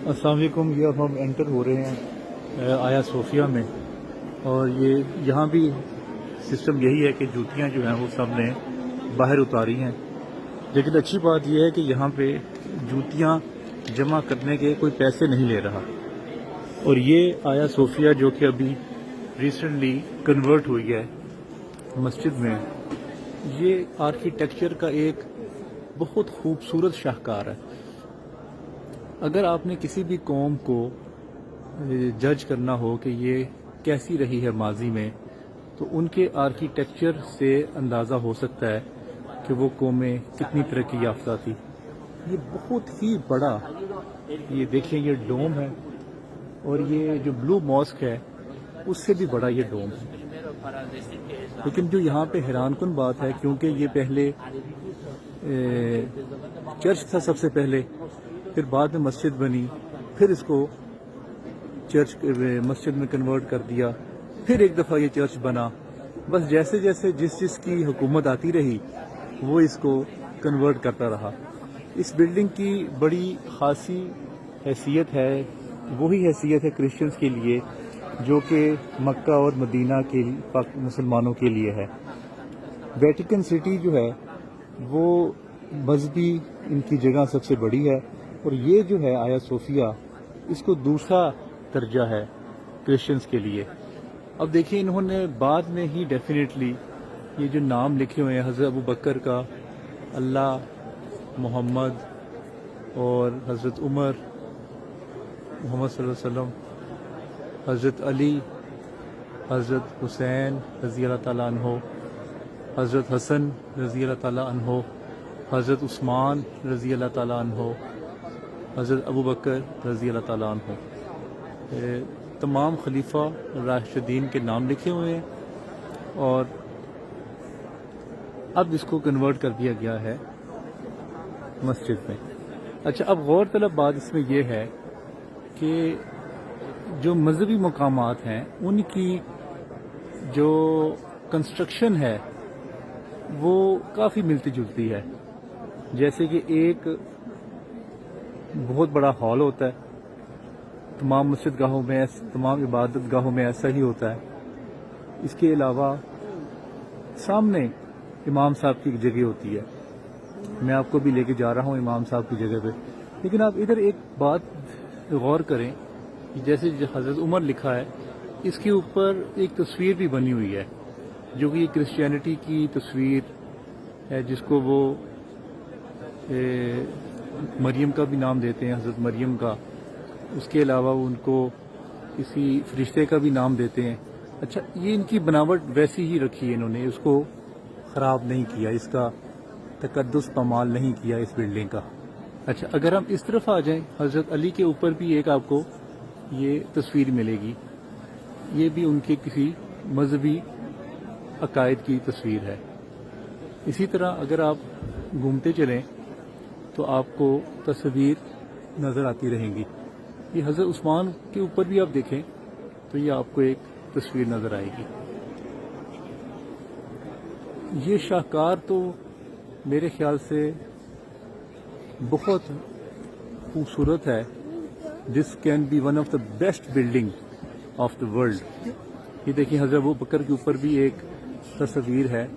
अस्सलाम वालेकुम। ये अब हम एंटर हो रहे हैं आया सोफिया में, और ये यहाँ भी सिस्टम यही है कि जूतियाँ जो हैं वो सब ने बाहर उतारी हैं। लेकिन अच्छी बात यह है कि यहाँ पे जूतियाँ जमा करने के कोई पैसे नहीं ले रहा। और ये आया सोफिया जो कि अभी रिसेंटली कन्वर्ट हुई है मस्जिद में, ये आर्किटेक्चर का एक बहुत खूबसूरत शाहकार है। अगर आपने किसी भी कौम को जज करना हो कि ये कैसी रही है माजी में, तो उनके आर्किटेक्चर से अंदाज़ा हो सकता है कि वो कौमें कितनी तरक्की याफ्ता थी। ये बहुत ही बड़ा, ये देखें, ये डोम है, और ये जो ब्लू मॉस्क है उससे भी बड़ा ये डोम है। लेकिन जो यहाँ पे हैरानकुन बात है, क्योंकि ये पहले चर्च था सबसे पहले, फिर बाद में मस्जिद बनी, फिर इसको चर्च मस्जिद में कन्वर्ट कर दिया, फिर एक दफ़ा ये चर्च बना। बस जैसे जैसे जिस की हुकूमत आती रही वो इसको कन्वर्ट करता रहा। इस बिल्डिंग की बड़ी खासी हैसियत है, वही हैसियत है क्रिश्चियंस के लिए जो कि मक्का और मदीना के मुसलमानों के लिए है। वेटिकन सिटी जो है वो मजहबी इनकी जगह सबसे बड़ी है, और ये जो है आया सोफिया, इसको दूसरा दर्जा है क्रिश्चियंस के लिए। अब देखिए, इन्होंने बाद में ही डेफिनेटली ये जो नाम लिखे हुए हैं हज़रत अबू बकर का, अल्लाह, मोहम्मद और हज़रत उमर, मोहम्मद सल्लल्लाहु अलैहि वसल्लम, हज़रत अली, हज़रत हुसैन रज़ी अल्लाह ताला अन्हो, हज़रत हसन रज़ी अल्लाह ताला अन्हो, हज़रत उस्मान रज़ी अल्लाह ताला अन्हो, हज़रत अबू बकर रज़ी अल्लाह ताला अन्हो, तमाम खलीफा राशिदीन के नाम लिखे हुए हैं। और अब इसको कन्वर्ट कर दिया गया है मस्जिद में। अच्छा, अब गौर तलब बात इसमें यह है कि जो मजहबी मकामात हैं उनकी जो कंस्ट्रक्शन है वो काफ़ी मिलती जुलती है। जैसे कि एक बहुत बड़ा हॉल होता है, तमाम मस्जिद गाहों में, तमाम इबादत गाहों में ऐसा ही होता है। इसके अलावा सामने इमाम साहब की जगह होती है। मैं आपको भी लेके जा रहा हूँ इमाम साहब की जगह पे। लेकिन आप इधर एक बात गौर करें कि जैसे हज़रत उमर लिखा है, इसके ऊपर एक तस्वीर भी बनी हुई है जो कि क्रिश्चियनिटी की तस्वीर है, जिसको वो मरियम का भी नाम देते हैं, हज़रत मरियम का। उसके अलावा उनको किसी फरिश्ते का भी नाम देते हैं। अच्छा, ये इनकी बनावट वैसी ही रखी है इन्होंने, उसको ख़राब नहीं किया, इसका तकद्दुस पमाल नहीं किया इस बिल्डिंग का। अच्छा, अगर हम इस तरफ आ जाएं, हज़रत अली के ऊपर भी एक आपको ये तस्वीर मिलेगी। ये भी उनके किसी मजहबी अकायद की तस्वीर है। इसी तरह अगर आप घूमते चलें तो आपको तस्वीर नज़र आती रहेंगी। ये हज़रत उस्मान के ऊपर भी आप देखें तो ये आपको एक तस्वीर नज़र आएगी। ये शाहकार तो मेरे ख्याल से बहुत खूबसूरत है। This can be one of the best building of the world. ये देखिए, हज़रत अबू बकर के ऊपर भी एक तस्वीर है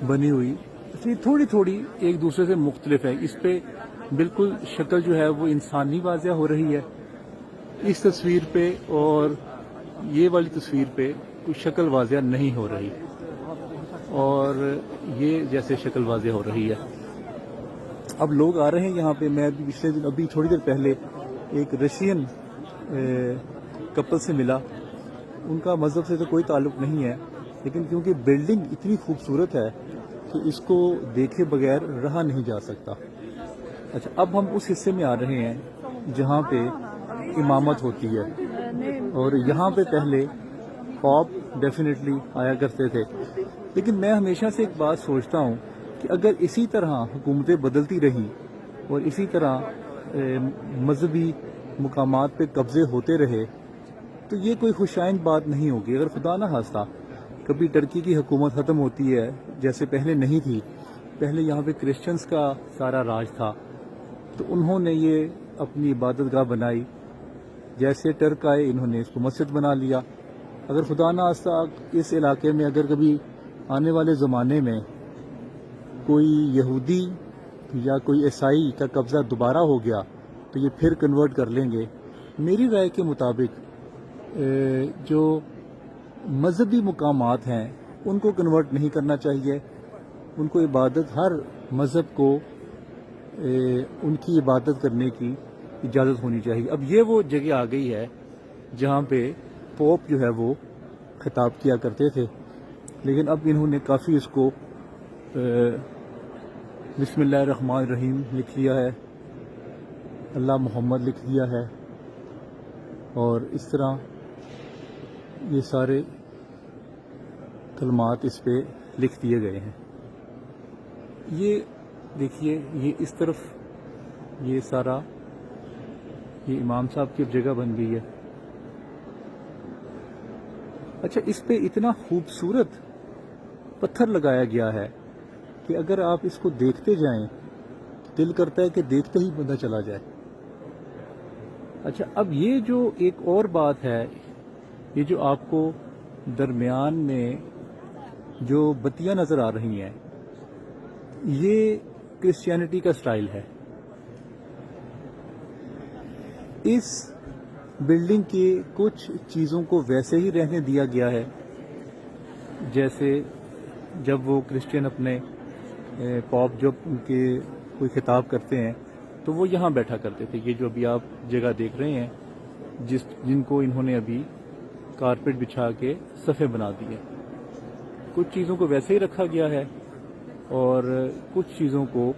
बनी हुई। ये थोड़ी थोड़ी एक दूसरे से मुख्तलिफ है। इस पे बिल्कुल शक्ल जो है वो इंसानी वाज़िया हो रही है इस तस्वीर पे, और ये वाली तस्वीर पे कोई शक्ल वाज़िया नहीं हो रही, और ये जैसे शक्ल वाज़िया हो रही है। अब लोग आ रहे हैं यहाँ पे। मैं पिछले दिन, अभी थोड़ी देर पहले, एक रशियन कपल से मिला। उनका मज़हब से तो कोई ताल्लुक़ नहीं है, लेकिन क्योंकि बिल्डिंग इतनी खूबसूरत है तो इसको देखे बगैर रहा नहीं जा सकता। अच्छा, अब हम उस हिस्से में आ रहे हैं जहाँ पे इमामत होती है, और यहाँ पे पहले पॉप डेफिनेटली आया करते थे। लेकिन मैं हमेशा से एक बात सोचता हूँ कि अगर इसी तरह हुकूमतें बदलती रहीं और इसी तरह मजहबी मुकामात पे कब्ज़े होते रहे तो ये कोई खुशाइंद बात नहीं होगी। अगर खुदा ना खास्ता कभी टर्की की हुकूमत ख़त्म होती है, जैसे पहले नहीं थी, पहले यहाँ पे क्रिश्चियंस का सारा राज था, तो उन्होंने ये اپنی عبادت گاہ بنائی، جیسے ٹرک آئے انہوں نے اس کو مسجد بنا لیا. اگر خدا نہ خواستہ اس علاقے میں اگر کبھی آنے والے زمانے میں کوئی یہودی یا کوئی عیسائی کا قبضہ دوبارہ ہو گیا تو یہ پھر کنورٹ کر لیں گے. میری رائے کے مطابق جو مذہبی مقامات ہیں ان کو کنورٹ نہیں کرنا چاہیے. ان کو عبادت، ہر مذہب کو ان کی عبادت کرنے کی اجازت ہونی چاہیے. اب یہ وہ جگہ آ گئی ہے جہاں پہ پوپ جو ہے وہ خطاب کیا کرتے تھے، لیکن اب انہوں نے کافی اس کو بسم اللہ الرحمن الرحیم لکھ لیا ہے، اللہ محمد لکھ دیا ہے، اور اس طرح یہ سارے کلمات اس پہ لکھ دیے گئے ہیں. یہ دیکھیے، یہ اس طرف یہ سارا یہ امام صاحب کی جگہ بن گئی ہے. اچھا، اس پہ اتنا خوبصورت پتھر لگایا گیا ہے کہ اگر آپ اس کو دیکھتے جائیں دل کرتا ہے کہ دیکھتے ہی بندہ چلا جائے. اچھا، اب یہ جو ایک اور بات ہے، یہ جو آپ کو درمیان میں جو بتیاں نظر آ رہی ہیں، یہ کرسچینٹی کا سٹائل ہے. اس بلڈنگ کی کچھ چیزوں کو ویسے ہی رہنے دیا گیا ہے جیسے جب وہ کرسچین اپنے پاپ جب ان کے کوئی خطاب کرتے ہیں تو وہ یہاں بیٹھا کرتے تھے. یہ جو ابھی آپ جگہ دیکھ رہے ہیں جن کو انہوں نے ابھی کارپیٹ بچھا کے صفحے بنا دیے. کچھ چیزوں کو ویسے ہی رکھا گیا ہے اور کچھ چیزوں کو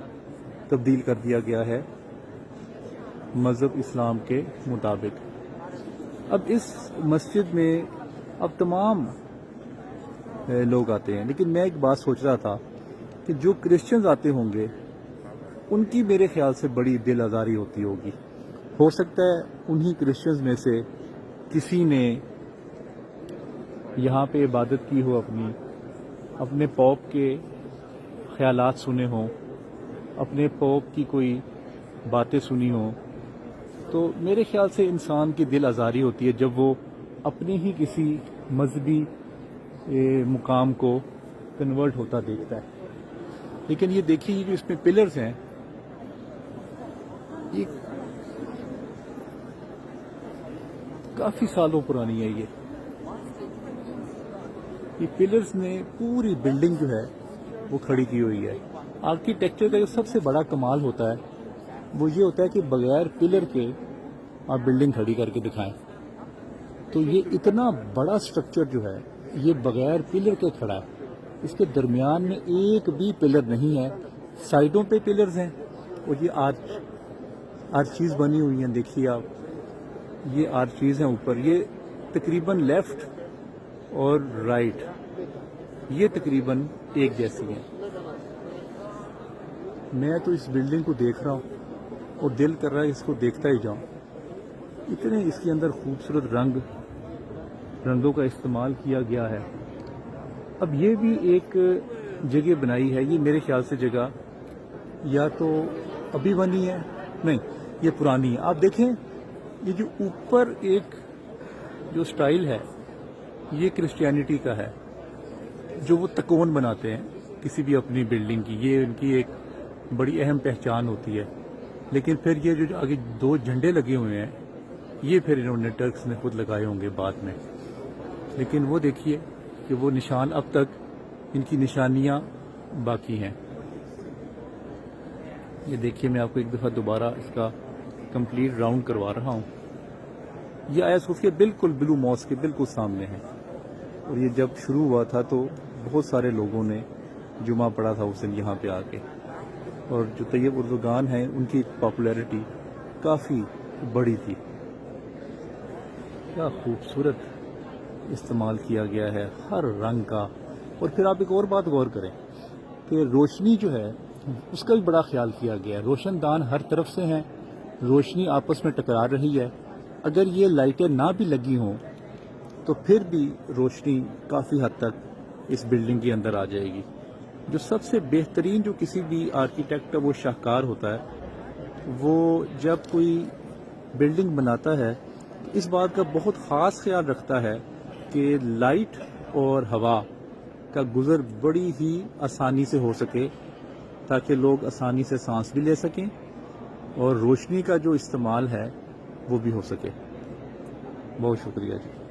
تبدیل کر دیا گیا ہے مذہب اسلام کے مطابق. اب اس مسجد میں اب تمام لوگ آتے ہیں، لیکن میں ایک بات سوچ رہا تھا کہ جو کرسچنز آتے ہوں گے ان کی میرے خیال سے بڑی دل آزاری ہوتی ہوگی. ہو سکتا ہے انہی کرسچنز میں سے کسی نے یہاں پہ عبادت کی ہو، اپنے پوپ کے خیالات سنے ہوں، اپنے پوپ کی کوئی باتیں سنی ہوں. تو میرے خیال سے انسان کی دل آزاری ہوتی ہے جب وہ اپنی ہی کسی مذہبی مقام کو کنورٹ ہوتا دیکھتا ہے. لیکن یہ دیکھیے، یہ جو اس میں پلرز ہیں، یہ کافی سالوں پرانی ہے. یہ پلرز نے پوری بلڈنگ جو ہے وہ کھڑی کی ہوئی ہے. آرکیٹیکچر کا جو سب سے بڑا کمال ہوتا ہے وہ یہ ہوتا ہے کہ بغیر پلر کے آپ بلڈنگ کھڑی کر کے دکھائیں. تو یہ اتنا بڑا سٹرکچر جو ہے یہ بغیر پلر کے کھڑا ہے. اس کے درمیان میں ایک بھی پلر نہیں ہے، سائڈوں پہ پلرز ہیں، اور یہ آرچیز بنی ہوئی ہیں. دیکھیے آپ، یہ آرچیز ہیں اوپر، یہ تقریباً لیفٹ اور رائٹ یہ تقریباً ایک جیسی ہیں. میں تو اس بلڈنگ کو دیکھ رہا ہوں اور دل کر رہا ہے اس کو دیکھتا ہی جاؤں. اتنے اس کے اندر خوبصورت رنگوں کا استعمال کیا گیا ہے. اب یہ بھی ایک جگہ بنائی ہے، یہ میرے خیال سے جگہ یا تو ابھی بنی ہے، نہیں یہ پرانی ہے. آپ دیکھیں یہ جو اوپر ایک جو سٹائل ہے یہ کرسچینٹی کا ہے، جو وہ تکون بناتے ہیں کسی بھی اپنی بلڈنگ کی، یہ ان کی ایک بڑی اہم پہچان ہوتی ہے. لیکن پھر یہ جو آگے دو جھنڈے لگے ہوئے ہیں یہ پھر انہوں نے ٹرکس نے خود لگائے ہوں گے بعد میں. لیکن وہ دیکھیے کہ وہ نشان اب تک ان کی نشانیاں باقی ہیں. یہ دیکھیے، میں آپ کو ایک دفعہ دوبارہ اس کا کمپلیٹ راؤنڈ کروا رہا ہوں. یہ آیا صوفیہ بالکل بلو ماسک کے بالکل سامنے ہے، اور یہ جب شروع ہوا تھا تو بہت سارے لوگوں نے جمعہ پڑھا تھا اس دن یہاں پہ آ کے. اور جو طیب اردوگان ہیں ان کی پاپولیرٹی کافی بڑی تھی. کیا خوبصورت استعمال کیا گیا ہے ہر رنگ کا. اور پھر آپ ایک اور بات غور کریں کہ روشنی جو ہے اس کا بھی بڑا خیال کیا گیا ہے. روشن دان ہر طرف سے ہیں، روشنی آپس میں ٹکرا رہی ہے. اگر یہ لائٹیں نہ بھی لگی ہوں تو پھر بھی روشنی کافی حد تک اس بلڈنگ کے اندر آ جائے گی. جو سب سے بہترین جو کسی بھی آرکیٹیکٹ کا وہ شاہکار ہوتا ہے وہ جب کوئی بلڈنگ بناتا ہے تو اس بات کا بہت خاص خیال رکھتا ہے کہ لائٹ اور ہوا کا گزر بڑی ہی آسانی سے ہو سکے، تاکہ لوگ آسانی سے سانس بھی لے سکیں اور روشنی کا جو استعمال ہے وہ بھی ہو سکے۔ بہت شکریہ جی۔